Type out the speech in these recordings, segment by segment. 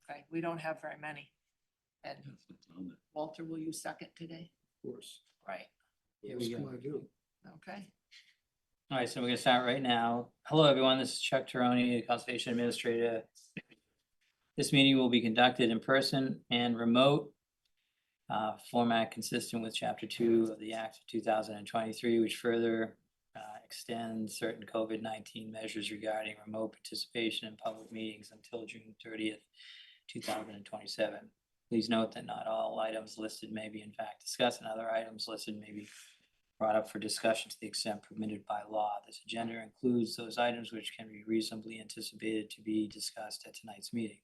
Okay, we don't have very many. And Walter, will you second today? Of course. Right, What else can I do? okay. All right, so we're gonna start right now. Hello, everyone. This is Chuck Teroni, Conservation Administrator. This meeting will be conducted in person and remote. Format consistent with Chapter 2 of the Act of 2023, which further extends certain COVID-19 measures regarding remote participation in public meetings until June 30th, 2027. Please note that not all items listed may be in fact discussed, and other items listed may be brought up for discussion to the extent permitted by law. This agenda includes those items which can be reasonably anticipated to be discussed at tonight's meeting.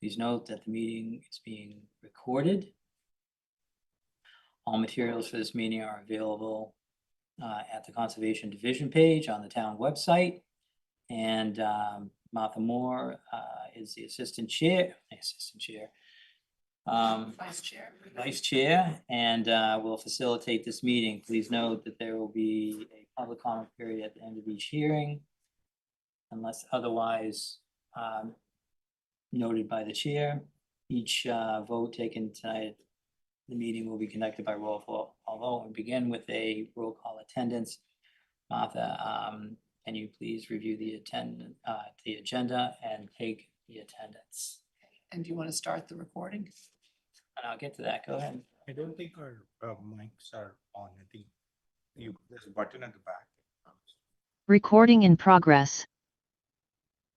Please note that the meeting is being recorded. All materials for this meeting are available at the Conservation Division page on the town website. And Martha Moore is the Vice Chair, and will facilitate this meeting. Please note that there will be a public comment period at the end of each hearing, unless otherwise noted by the chair. Each vote taken tonight, the meeting will be conducted by roll call. Although we begin with a roll call attendance. Martha, can you please review the agenda and take the attendance? And do you want to start the recording? And I'll get to that. Go ahead. I don't think our mics are on. I think there's a button at the back. Recording in progress.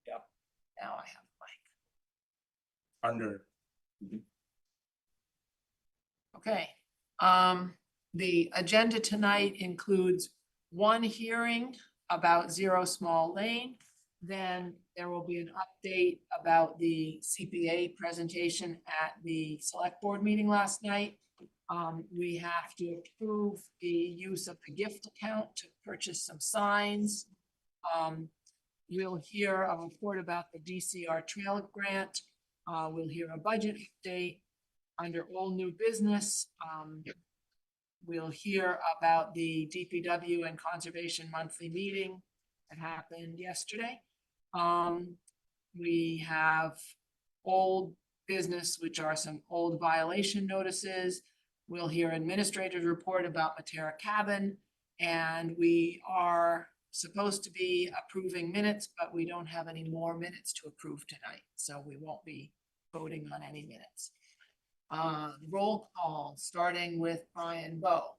Now I have a mic. Under. Okay, the agenda tonight includes one hearing about Zero Small Lane. Then there will be an update about the CPA presentation at the select board meeting last night. We have to approve the use of the gift account to purchase some signs. We'll hear a report about the DCR trail grant. We'll hear a budget update. Under all new business, we'll hear about the DPW and Conservation monthly meeting that happened yesterday. We have old business, which are some old violation notices. We'll hear administrator's report about Matera Cabin, and we are supposed to be approving minutes, but we don't have any more minutes to approve tonight, so we won't be voting on any minutes. Roll call, starting with Brian Bowe.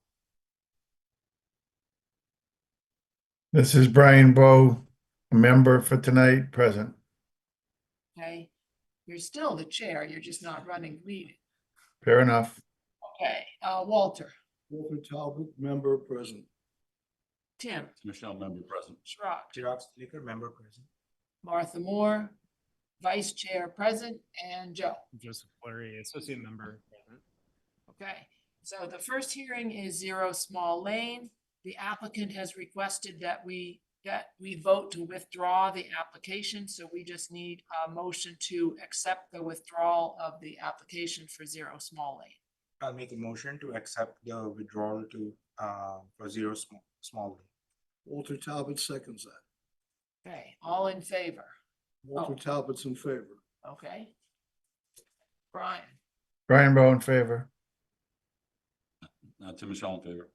This is Brian Bowe, a member for tonight, present. Okay, you're still the chair, you're just not running the meeting. Fair enough. Okay, Walter, Walter Talbot, member, present. Tim, Michelle, member present. Schrock, Liquor member present. Martha Moore, vice chair present, and Joe. Joseph Fleury, associate member present. Okay, so the first hearing is Zero Small Lane. The applicant has requested that we vote to withdraw the application, so we just need a motion to accept the withdrawal of the application for Zero Small Lane. I'll make a motion to accept the withdrawal to for Zero Small Lane. Walter Talbot seconds that. Okay, all in favor? Walter Talbot's in favor. Okay. Brian, Brian Bowe in favor. Tim Michelle in favor.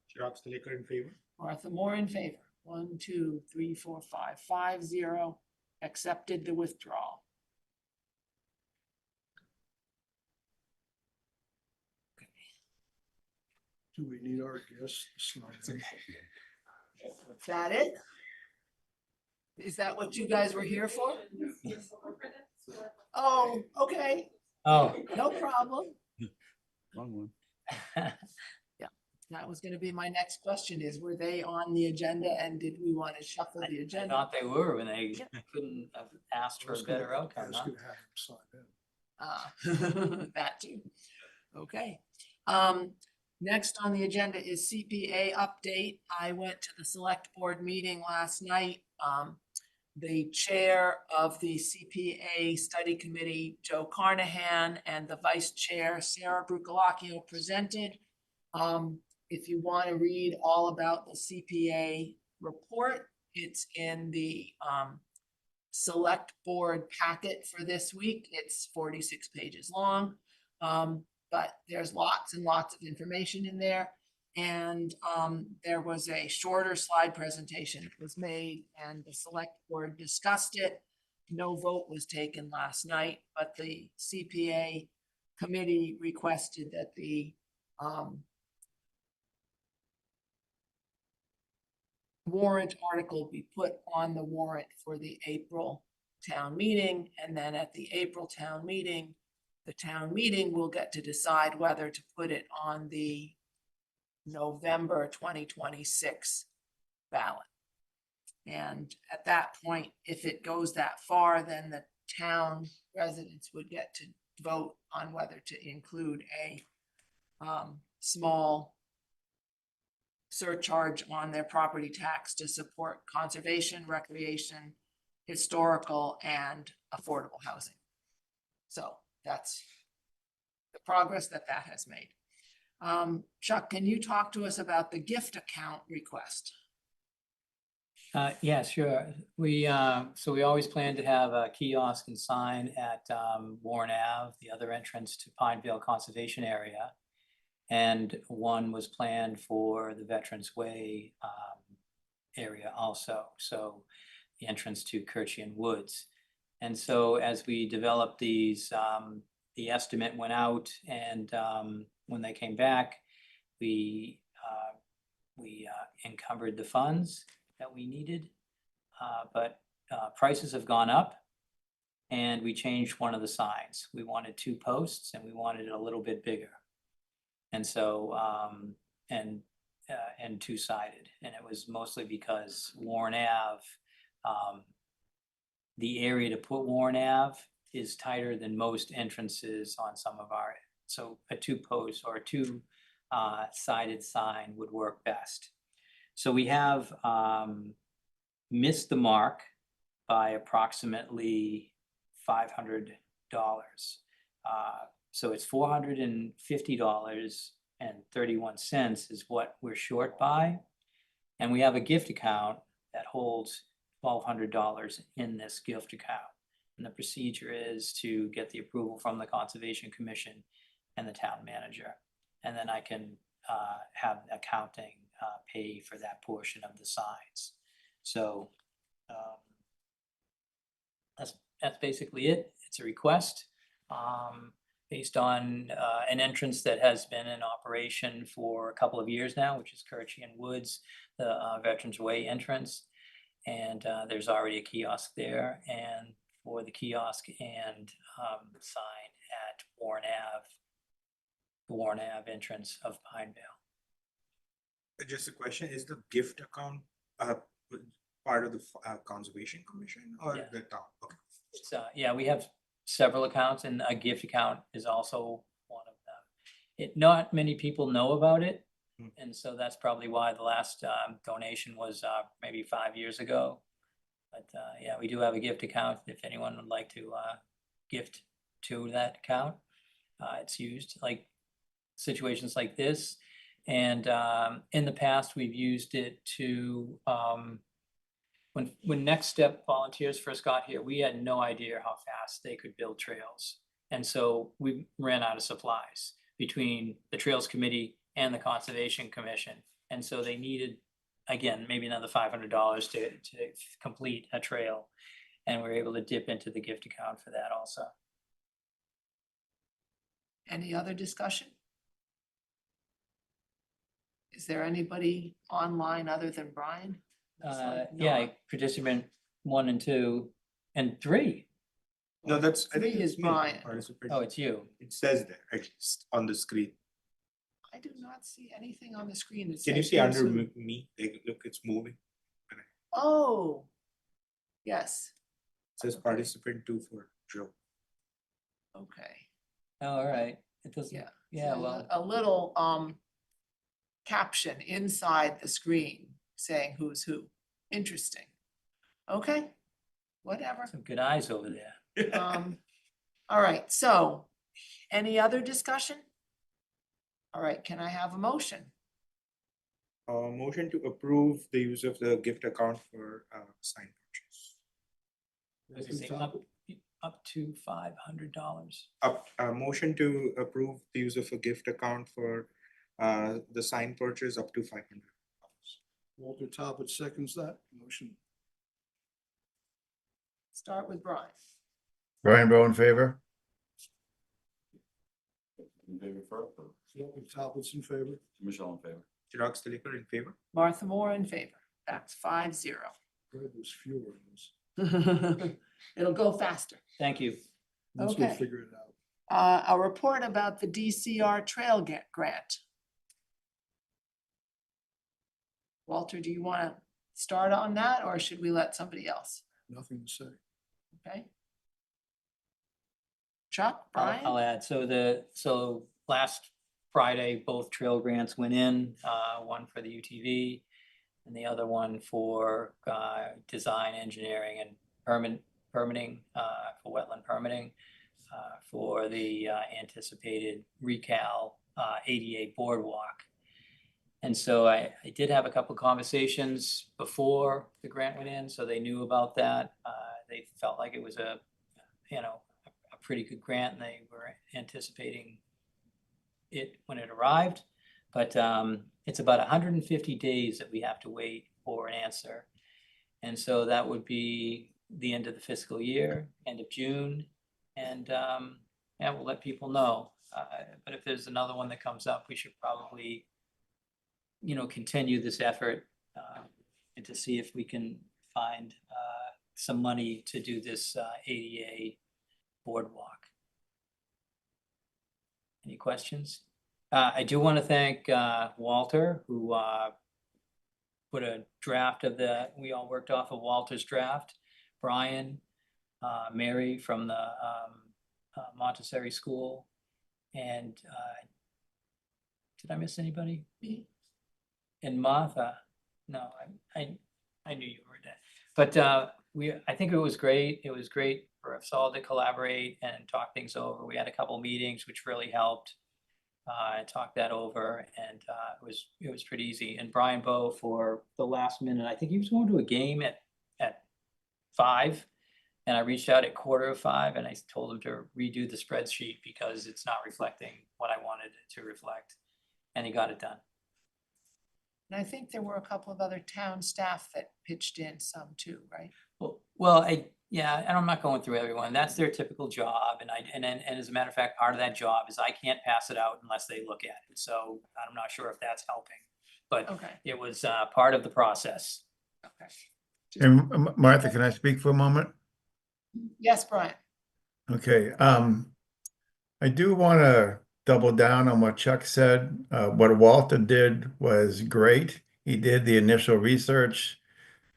Liquor in favor. Martha Moore in favor. 1, 2, 3, 4, 5, 5-0, accepted the withdrawal. Do we need our guests to sign? Is that it? Is that what you guys were here for? Oh, okay, Oh, no problem. Wrong one. That was gonna be my next question is, were they on the agenda and did we want to shuffle the I agenda? thought they were when they couldn't have asked for a better outcome. Ask Huh? you to have them sign in. That too. Okay. Next on the agenda is CPA update. I went to the select board meeting last night. The chair of the CPA study committee, Joe Carnahan, and the vice chair, Sarah Brucolacchio, presented. If you want to read all about the CPA report, it's in the select board packet for this week. It's 46 pages long. But there's lots and lots of information in there. And there was a shorter slide presentation that was made and the select board discussed it. No vote was taken last night, but the CPA committee requested that the warrant article be put on the warrant for the April town meeting. And then at the April town meeting, the town meeting will get to decide whether to put it on the November 2026 ballot. And at that point, if it goes that far, then the town residents would get to vote on whether to include a small surcharge on their property tax to support conservation, recreation, historical, and affordable housing. So that's the progress that has made. Chuck, can you talk to us about the gift account request? Yeah, sure. So we always plan to have a kiosk and sign at Warren Ave, the other entrance to Pinevale Conservation Area. And one was planned for the Veterans Way area also, so the entrance to Kirchian Woods. And so as we developed these, the estimate went out, and when they came back, we encumbered the funds that we needed, but prices have gone up, and we changed one of the signs. We wanted 2 posts, and we wanted it a little bit bigger. And so, and 2-sided, and it was mostly because Warren Ave, the area to put Warren Ave is tighter than most entrances on some of our, so a 2-post or a 2-sided sign would work best. So we have missed the mark by approximately $500. So it's $450.31 is what we're short by. And we have a gift account that holds $1,200 in this gift account. And the procedure is to get the approval from the Conservation Commission and the town manager. And then I can have accounting pay for that portion of the signs. So that's basically it. It's a request based on an entrance that has been in operation for a couple of years now, which is Kirchian Woods, the Veterans Way entrance. And there's already a kiosk there, and for the kiosk and sign at Warren Ave, the Warren Ave entrance of Pinevale. Just a question, is the gift account part of the Conservation Commission or Yeah. the town? Okay. It's yeah, we have several accounts, and a gift account is also one of them. Not many people know about it, and so that's probably why the last donation was maybe 5 years ago. But yeah, we do have a gift account if anyone would like to gift to that account. It's used like situations like this, and in the past we've used it to when Next Step volunteers first got here, we had no idea how fast they could build trails. And so we ran out of supplies between the Trails Committee and the Conservation Commission. And so they needed, again, maybe another $500 to complete a trail. And we were able to dip into the gift account for that also. Any other discussion? Is there anybody online other than Brian? Looks like Yeah, not. participant 1 and 2 and 3. No, that's, I think Three it's is me, Brian. participant. Oh, it's you. It says there, at least on the screen. I do not see anything on the screen that Can you says see who's under who. me? Like, look, it's moving. Oh, yes, It says Okay. participant 2 for Joe. okay. Oh, all right. It doesn't, Yeah. yeah, There's well, a little caption inside the screen saying who's who. Interesting. Okay, whatever. some good eyes over there. All right, so any other discussion? All right, can I have a motion? Motion to approve the use of the gift account for sign purchase. Was he saying up to $500? Motion to approve the use of a gift account for the sign purchase up to $500. Walter Talbot seconds that motion. Start with Brian. Brian Bowe in favor? In favor first, or Walter Talbot's in favor. Michelle in favor? Chirag Stiliker in favor. Martha Moore in favor. That's 5-0. Good, there's fewer of those. It'll go faster. Thank you. Once we Okay. figure it out. A report about the DCR Trail Grant. Walter, do you want to start on that or should we let somebody else? Nothing to say. Okay. Chuck, I'll Brian? add, so last Friday, both trail grants went in, one for the UTV and the other one for design, engineering and permitting, for wetland permitting, for the anticipated recal ADA boardwalk. And so I did have a couple conversations before the grant went in, so they knew about that. They felt like it was a pretty good grant and they were anticipating it when it arrived. But it's about 150 days that we have to wait for an answer. And so that would be the end of the fiscal year, end of June. And yeah, we'll let people know. But if there's another one that comes up, we should probably, continue this effort and to see if we can find some money to do this ADA boardwalk. Any questions? I do want to thank Walter, who put a draft of we all worked off of Walter's draft. Brian, Mary from the Montessori School, and did I miss anybody? Me. And Martha. No, I knew you were there. But I think it was great. It was great for us all to collaborate and talk things over. We had a couple meetings which really helped. I talked that over and it was pretty easy. And Brian Bowe for the last minute, I think he was going to a game at 5. And I reached out at 4:45 and I told him to redo the spreadsheet because it's not reflecting what I wanted it to reflect. And he got it done. And I think there were a couple of other town staff that pitched in some too, right? Well, and I'm not going through everyone. That's their typical job. And as a matter of fact, part of that job is I can't pass it out unless they look at it. So I'm not sure if that's helping, but Okay, it was part of the process. okay. And Martha, can I speak for a moment? Yes, Brian. Okay, I do want to double down on what Chuck said. What Walter did was great. He did the initial research.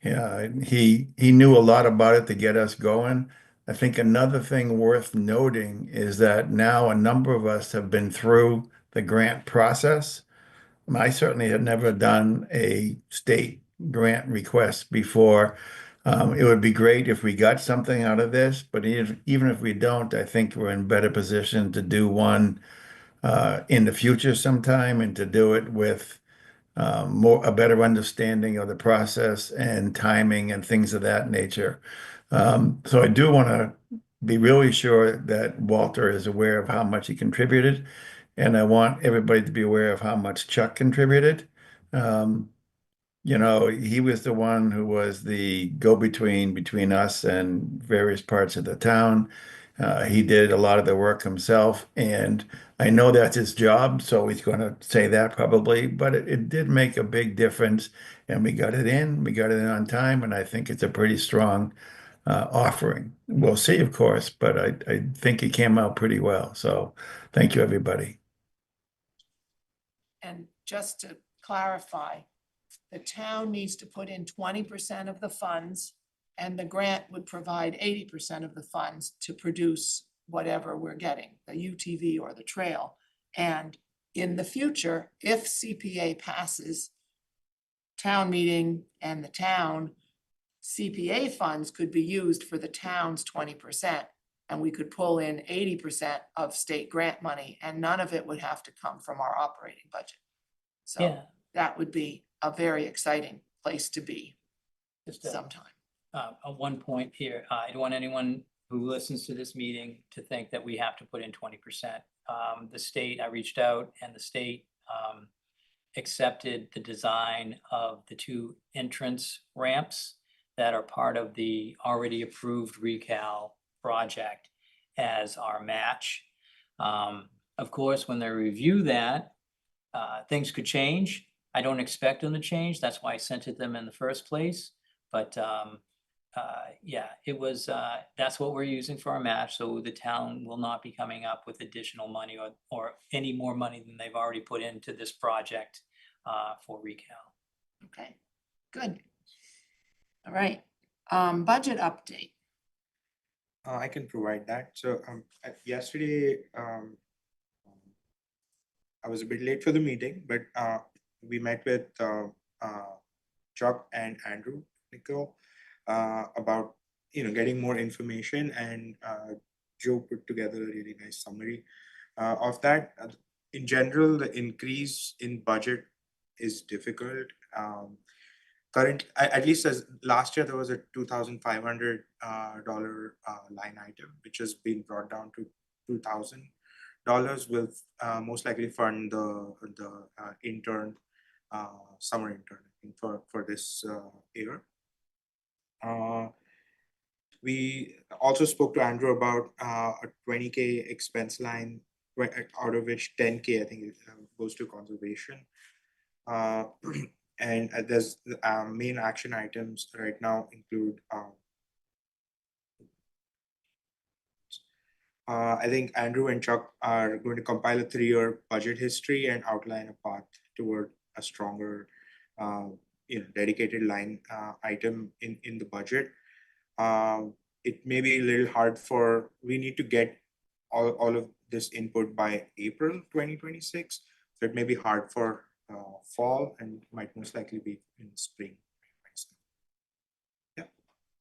He knew a lot about it to get us going. I think another thing worth noting is that now a number of us have been through the grant process. I certainly had never done a state grant request before. It would be great if we got something out of this, but even if we don't, I think we're in better position to do one in the future sometime and to do it with a better understanding of the process and timing and things of that nature. So I do want to be really sure that Walter is aware of how much he contributed, and I want everybody to be aware of how much Chuck contributed. He was the one who was the go-between between us and various parts of the town. He did a lot of the work himself, and I know that's his job, so he's going to say that probably, but it did make a big difference, and we got it in on time, and I think it's a pretty strong offering. We'll see, of course, but I think it came out pretty well, so thank you, everybody. And just to clarify, the town needs to put in 20% of the funds and the grant would provide 80% of the funds to produce whatever we're getting, the UTV or the trail. And in the future, if CPA passes, town meeting and the town, CPA funds could be used for the town's 20%. And we could pull in 80% of state grant money and none of it would have to come from our operating budget. So Yeah. that would be a very exciting place to be Just a sometime. one point here, I don't want anyone who listens to this meeting to think that we have to put in 20%. The state, I reached out and the state accepted the design of the two entrance ramps that are part of the already approved recal project as our match. Of course, when they review that, things could change. I don't expect them to change. That's why I sent it them in the first place. But yeah, it was, that's what we're using for our match. So the town will not be coming up with additional money or any more money than they've already put into this project for recal. Okay, good. All right, budget update. I can provide that. So yesterday, I was a bit late for the meeting, but we met with Chuck and Andrew Nicole about getting more information, and Joe put together a really nice summary of that. In general, the increase in budget is difficult. At least as last year, there was a $2,500 line item, which has been brought down to $2,000. Will most likely fund the intern, summer intern, I think, for this year. We also spoke to Andrew about a 20K expense line, out of which 10K I think goes to conservation. And there's main action items right now include I think Andrew and Chuck are going to compile a 3-year budget history and outline a path toward a stronger dedicated line item in the budget. It may be a little hard we need to get all of this input by April 2026. So it may be hard for fall and might most likely be in spring. Yeah,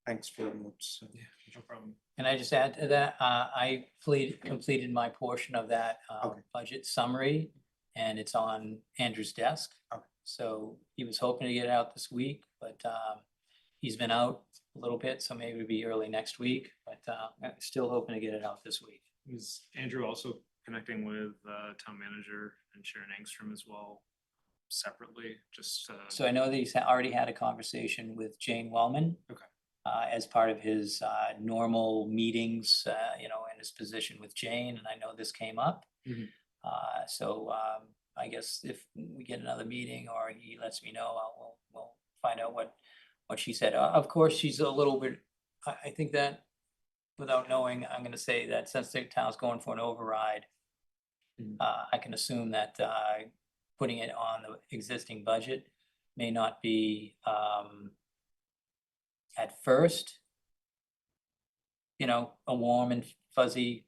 thanks for the notes. Yeah, no problem. Can I just add to that? I completed my portion of that Okay. budget summary, and it's on Andrew's desk. Okay. So he was hoping to get it out this week, but he's been out a little bit, so maybe it'll be early next week, but I'm still hoping to get it out this week. Is Andrew also connecting with town manager and Sharon Engstrom as well separately? Just So I know that he's already had a conversation with Jane Wellman. Okay. As part of his normal meetings, in his position with Jane, and I know this came up. Mhm. So I guess if we get another meeting or he lets me know, we'll find out what she said. Of course, she's a little bit, I think that without knowing, I'm gonna say that since the town's going for an override, I can assume that putting it on the existing budget may not be at first, a warm and fuzzy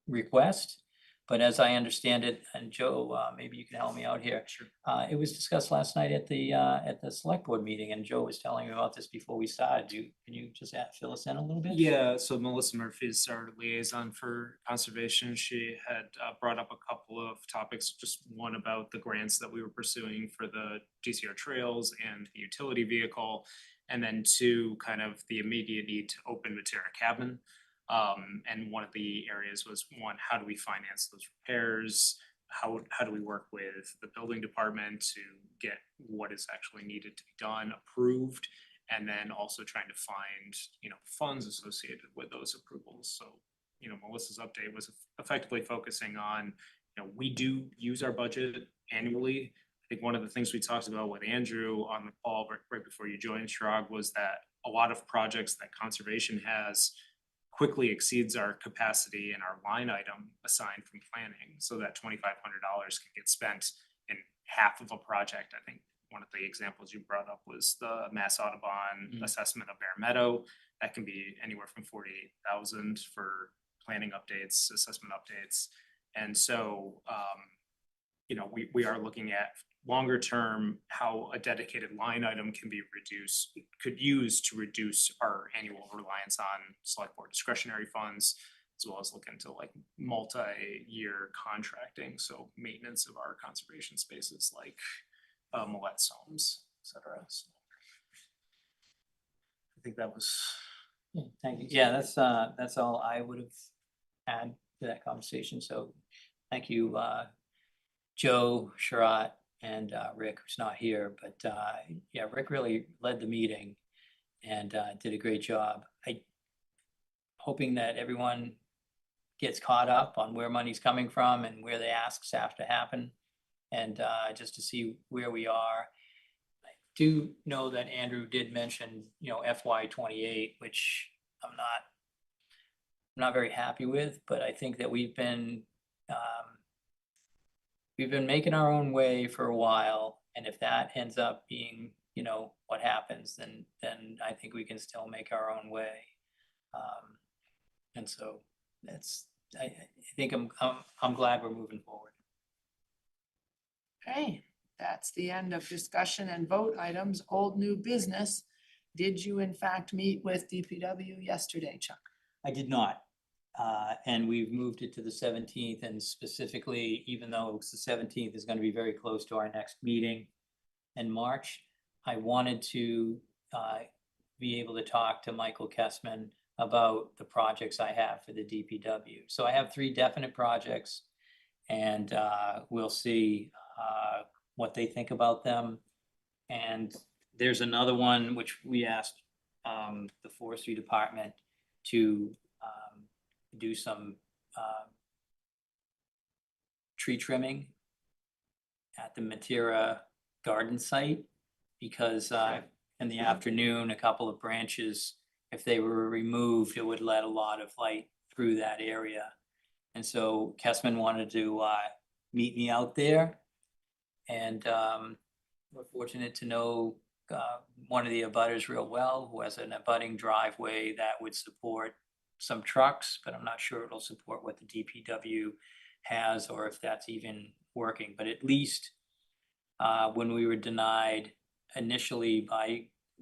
request. But as I understand it, and Joe, maybe you can help me out here. Sure. It was discussed last night at the select board meeting, and Joe was telling me about this before we started. Can you just fill us in a little bit? Yeah, so Melissa Murphy is our liaison for conservation. She had brought up a couple of topics, just one about the grants that we were pursuing for the DCR trails and the utility vehicle, and then two, kind of the immediate need to open Matera Cabin. And one of the areas was, one, how do we finance those repairs? How do we work with the building department to get what is actually needed to be done approved? And then also trying to find, funds associated with those approvals. So, Melissa's update was effectively focusing on, we do use our budget annually. I think one of the things we talked about with Andrew on the call right before you joined, Chirag, was that a lot of projects that conservation has quickly exceeds our capacity and our line item assigned from planning, so that $2,500 can get spent in half of a project. I think one of the examples you brought up was the Mass Audubon assessment of Bear Meadow. That can be anywhere from $48,000 for planning updates, assessment updates. And so, we are looking at longer term, how a dedicated line item could use to reduce our annual reliance on select board discretionary funds, as well as look into like multi-year contracting. So maintenance of our conservation spaces like Millett's homes, et cetera. So. think that was, Yeah, thank you. Yeah, that's all I would have had to that conversation. So thank you, Joe, Sharat, and Rick, who's not here, but yeah, Rick really led the meeting and did a great job. Hoping that everyone gets caught up on where money's coming from and where the asks have to happen, and just to see where we are. I do know that Andrew did mention, FY 28, which I'm not very happy with, but I think that we've been making our own way for a while, and if that ends up being, what happens, then I think we can still make our own way. And so I think I'm glad we're moving forward. Okay, that's the end of discussion and vote items. Old new business. Did you in fact meet with DPW yesterday, Chuck? I did not. And we've moved it to the 17th, and specifically, even though it's the 17th, is going to be very close to our next meeting in March. I wanted to be able to talk to Michael Kessman about the projects I have for the DPW. So I have 3 definite projects, and we'll see what they think about them. And there's another one which we asked the forestry department to do some tree trimming at the Matera garden site, because in the afternoon, a couple of branches, if they were removed, it would let a lot of light through that area. And so Kessman wanted to meet me out there, and we're fortunate to know one of the abutters real well, who has an abutting driveway that would support some trucks, but I'm not sure it'll support what the DPW has, or if that's even working. But at least when we were denied initially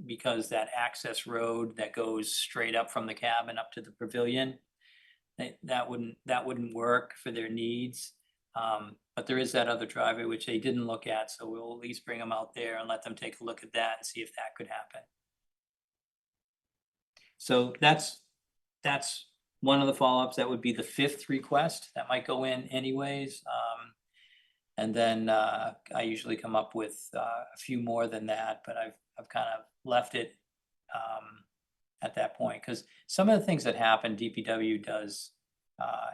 because that access road that goes straight up from the cabin up to the pavilion, that wouldn't work for their needs. But there is that other driveway which they didn't look at, so we'll at least bring them out there and let them take a look at that and see if that could happen. So that's one of the follow-ups. That would be the 5th request that might go in anyways. And then I usually come up with a few more than that, but I've kind of left it at that point, because some of the things that happen, DPW does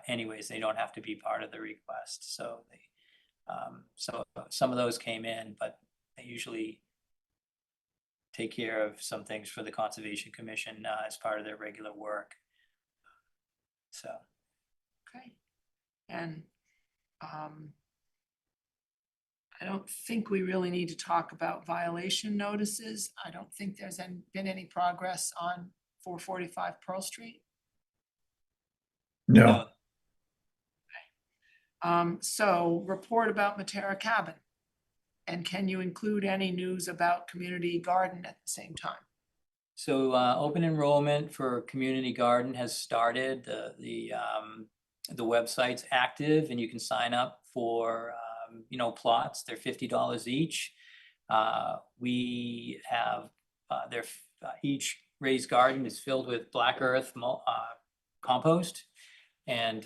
anyways. They don't have to be part of the request. So so some of those came in, but they usually take care of some things for the Conservation Commission as part of their regular work. So. Okay. And I don't think we really need to talk about violation notices. I don't think there's been any progress on 445 Pearl Street. No, So report about Matera Cabin. And can you include any news about Community Garden at the same time? So open enrollment for Community Garden has started. The website's active, and you can sign up for plots. They're $50 each. We have each raised garden is filled with black earth compost, and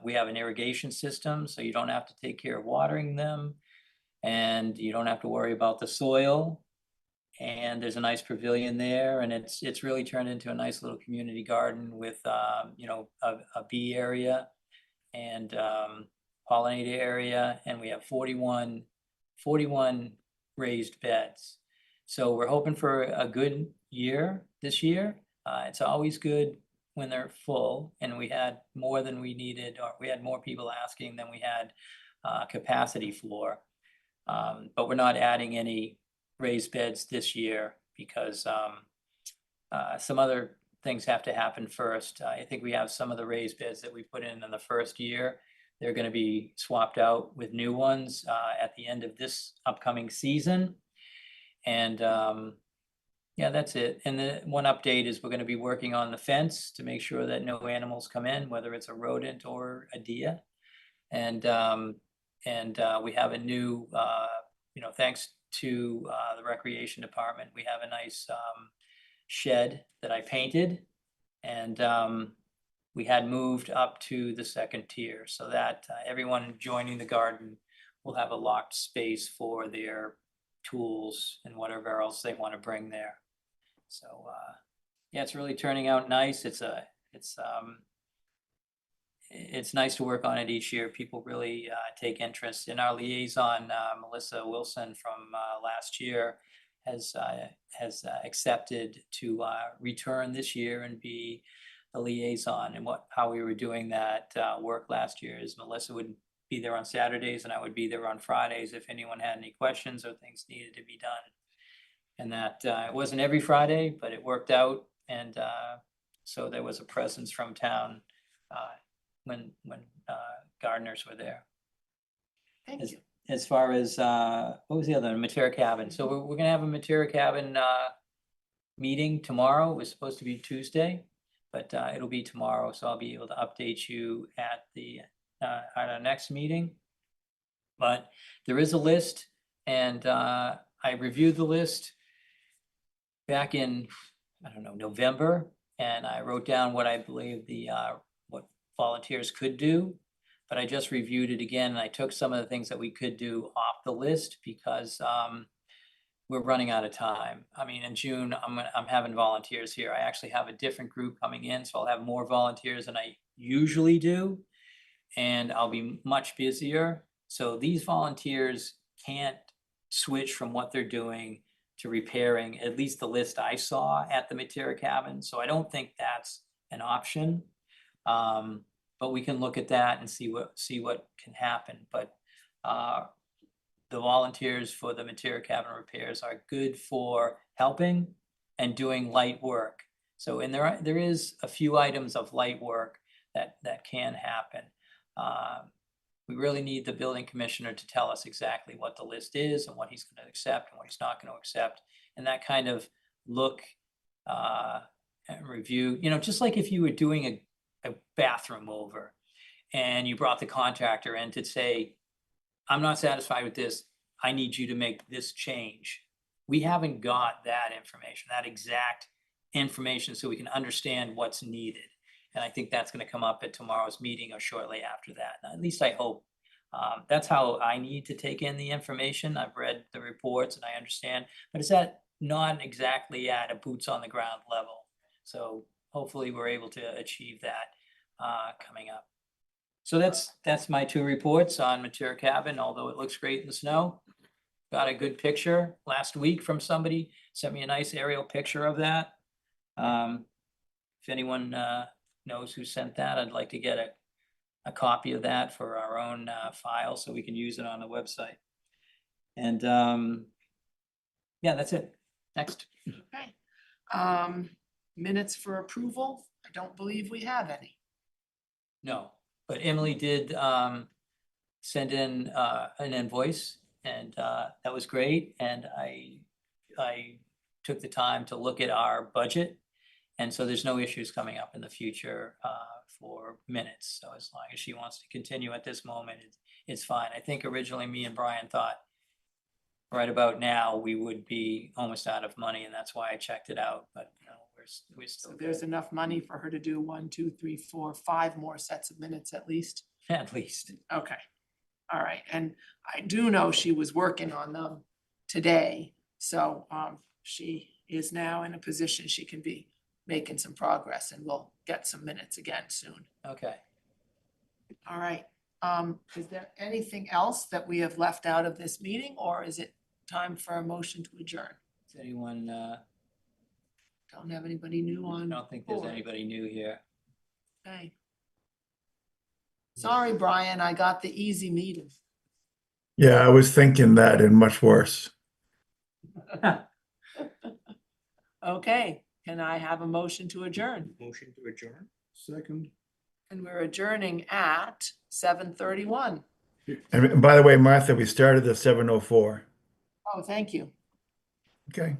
we have an irrigation system, so you don't have to take care of watering them, and you don't have to worry about the soil. And there's a nice pavilion there, and it's really turned into a nice little community garden with a bee area and pollinator area, and we have 41 raised beds. So we're hoping for a good year this year. It's always good when they're full, and we had more than we needed, or we had more people asking than we had capacity for. But we're not adding any raised beds this year because some other things have to happen first. I think we have some of the raised beds that we put in the first year. They're going to be swapped out with new ones at the end of this upcoming season. And yeah, that's it. And the one update is we're going to be working on the fence to make sure that no animals come in, whether it's a rodent or a deer. And we have a new, thanks to the recreation department, we have a nice shed that I painted. And we had moved up to the second tier so that everyone joining the garden will have a locked space for their tools and whatever else they want to bring there. So yeah, it's really turning out nice. It's nice to work on it each year. People really take interest. In our liaison, Melissa Wilson from last year has accepted to return this year and be the liaison. And how we were doing that work last year is Melissa would be there on Saturdays and I would be there on Fridays if anyone had any questions or things needed to be done. And that it wasn't every Friday, but it worked out. And so there was a presence from town when gardeners were there. Thank you. As far as, what was the other, Matera Cabin? So we're gonna have a Matera Cabin meeting tomorrow. It was supposed to be Tuesday, but it'll be tomorrow, so I'll be able to update you at our next meeting. But there is a list, and I reviewed the list back in, I don't know, November, and I wrote down what I believe what volunteers could do. But I just reviewed it again, and I took some of the things that we could do off the list because we're running out of time. I mean, in June, I'm having volunteers here. I actually have a different group coming in, so I'll have more volunteers than I usually do, and I'll be much busier. So these volunteers can't switch from what they're doing to repairing, at least the list I saw at the Matera Cabin. So I don't think that's an option. But we can look at that and see what can happen. But the volunteers for the Matera Cabin repairs are good for helping and doing light work. So, and there is a few items of light work that can happen. We really need the building commissioner to tell us exactly what the list is and what he's going to accept and what he's not going to accept. And that kind of look and review, just like if you were doing a bathroom over and you brought the contractor in to say, I'm not satisfied with this, I need you to make this change. We haven't got that information, that exact information, so we can understand what's needed. And I think that's going to come up at tomorrow's meeting or shortly after that. At least I hope. That's how I need to take in the information. I've read the reports and I understand, but it's not exactly at a boots on the ground level. So hopefully we're able to achieve that coming up. So that's my 2 reports on Matera Cabin, although it looks great in the snow. Got a good picture last week from somebody, sent me a nice aerial picture of that. If anyone knows who sent that, I'd like to get a copy of that for our own file so we can use it on the website. And yeah, that's it. Next. Okay. Minutes for approval. I don't believe we have any. No, but Emily did send in an invoice, and that was great. And I took the time to look at our budget, and so there's no issues coming up in the future for minutes. So as long as she wants to continue at this moment, it's fine. I think originally me and Brian thought right about now we would be almost out of money, and that's why I checked it out. But we're still So there's enough money for her to do 1, 2, 3, 4, 5 more sets of minutes at least. at least. Okay. All right. And I do know she was working on them today. So she is now in a position she can be making some progress, and we'll get some minutes again soon. Okay. All right. Is there anything else that we have left out of this meeting, or is it time for a motion to adjourn? Does anyone? Don't have anybody new I on. don't think there's board. anybody new here. Okay. Sorry, Brian, I got the easy meeting. Yeah, I was thinking that and much worse. Okay, can I have a motion to adjourn? Motion to adjourn. Second. And we're adjourning at 7:31. And by the way, Martha, we started at 7:04. Oh, thank you. Okay.